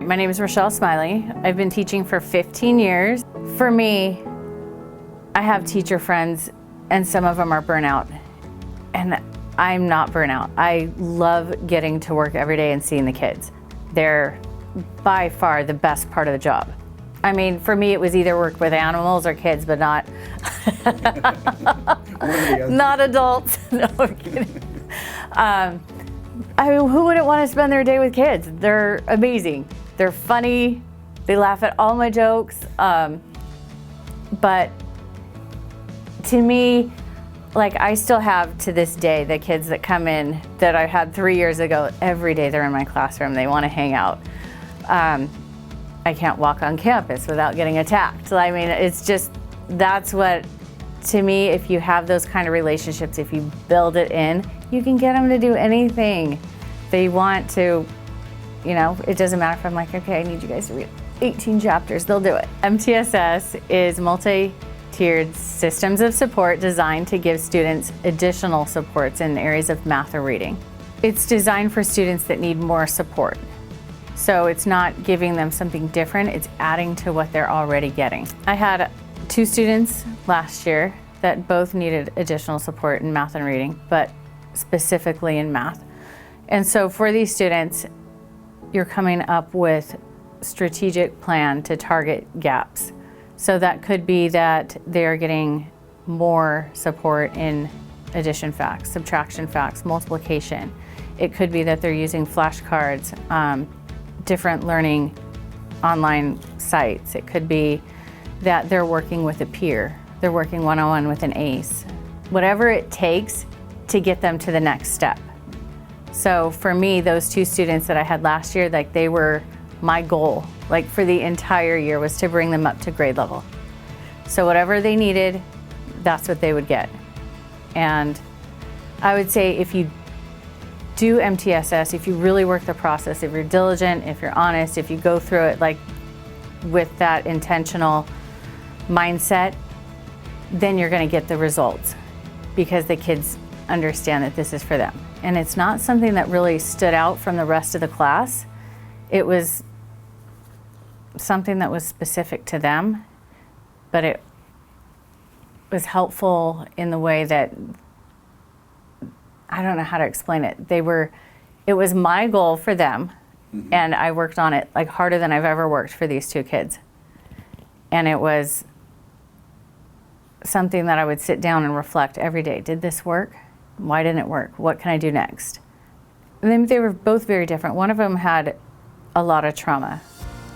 My name is Smiley. I've been teaching for 15 years. For me, I have teacher friends and some of them are burnout. And I'm not burnout. I love getting to work every day and seeing the kids. They're by far the best part of the job. I mean, for me, it was either work with animals or kids, but not not adults. No, I'm kidding. Who wouldn't want to spend their day with kids? They're amazing. They're funny. They laugh at all my jokes. But to me, like, I still have to this day the kids that come in that I had 3 years ago. Every day they're in my classroom. They want to hang out. I can't walk on campus without getting attacked. I mean, it's just, that's what, to me, if you have those kind of relationships, if you build it in, you can get them to do anything they want to. You know, it doesn't matter if I'm like, okay, I need you guys to read 18 chapters, they'll do it. MTSS is multi-tiered systems of support designed to give students additional supports in areas of math or reading. It's designed for students that need more support. So it's not giving them something different, it's adding to what they're already getting. I had 2 students last year that both needed additional support in math and reading, but specifically in math. And so for these students, you're coming up with a strategic plan to target gaps. So that could be that they're getting more support in addition facts, subtraction facts, multiplication. It could be that they're using flashcards, different learning online sites. It could be that they're working with a peer. They're working one-on-one with an ACE. Whatever it takes to get them to the next step. So for me, those 2 students that I had last year, like, they were my goal, like, for the entire year, was to bring them up to grade level. So whatever they needed, that's what they would get. And I would say if you do MTSS, if you really work the process, if you're diligent, if you're honest, if you go through it like with that intentional mindset, then you're going to get the results because the kids understand that this is for them. And it's not something that really stood out from the rest of the class. It was something that was specific to them, but it was helpful in the way that, I don't know how to explain it. It was my goal for them, and I worked on it like harder than I've ever worked for these 2 kids. And it was something that I would sit down and reflect every day. Did this work? Why didn't it work? What can I do next? And then they were both very different. One of them had a lot of trauma.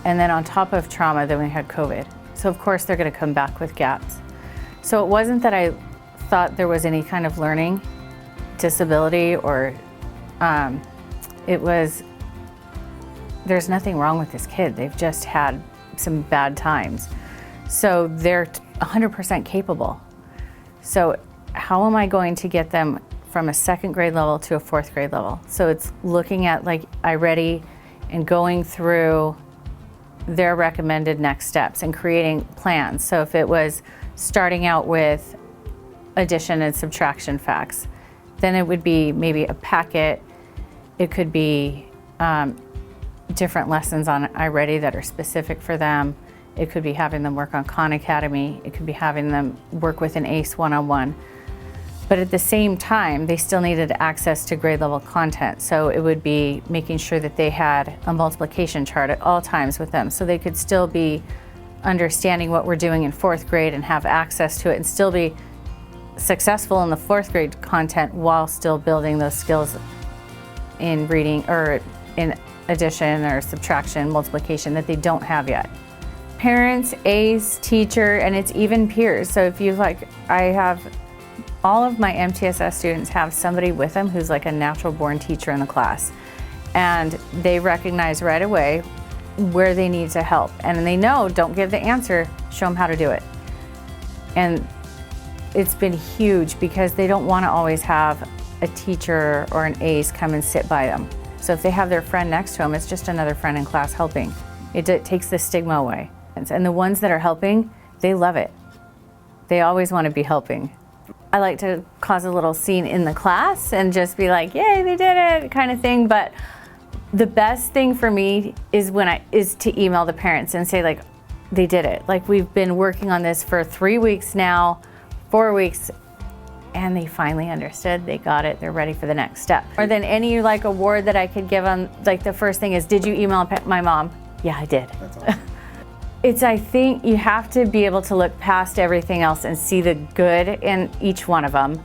And then on top of trauma, then we had COVID. So of course they're gonna come back with gaps. So it wasn't that I thought there was any kind of learning disability or it was, there's nothing wrong with this kid. They've just had some bad times. So they're 100% capable. So how am I going to get them from a 2nd grade level to a 4th grade level? So it's looking at like iReady and going through their recommended next steps and creating plans. So if it was starting out with addition and subtraction facts, then it would be maybe a packet. It could be different lessons on iReady that are specific for them. It could be having them work on Khan Academy. It could be having them work with an ACE one-on-one. But at the same time, they still needed access to grade level content. So it would be making sure that they had a multiplication chart at all times with them so they could still be understanding what we're doing in 4th grade and have access to it and still be successful in the 4th grade content while still building those skills in reading or in addition or subtraction, multiplication that they don't have yet. Parents, ACE, teacher, and it's even peers. So if you like, I have all of my MTSS students have somebody with them who's like a natural born teacher in the class. And they recognize right away where they need to help. And they know, don't give the answer, show them how to do it. And it's been huge because they don't want to always have a teacher or an ACE come and sit by them. So if they have their friend next to them, it's just another friend in class helping. It takes the stigma away. And the ones that are helping, they love it. They always want to be helping. I like to cause a little scene in the class and just be like, yay, they did it, kind of thing. But The best thing for me is to email the parents and say, like, they did it. Like, we've been working on this for 3 weeks now, 4 weeks, and they finally understood. They got it. They're ready for the next step. More than any like award that I could give them, like the first thing is, did you email my mom? Yeah, I did. That's awesome. I think you have to be able to look past everything else and see the good in each one of them.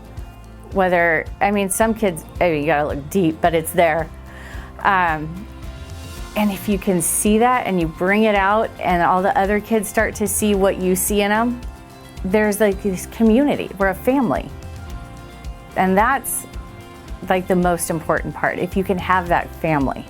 Some kids, you gotta look deep, but it's there. And if you can see that and you bring it out and all the other kids start to see what you see in them, there's like this community. We're a family. And that's like the most important part, if you can have that family.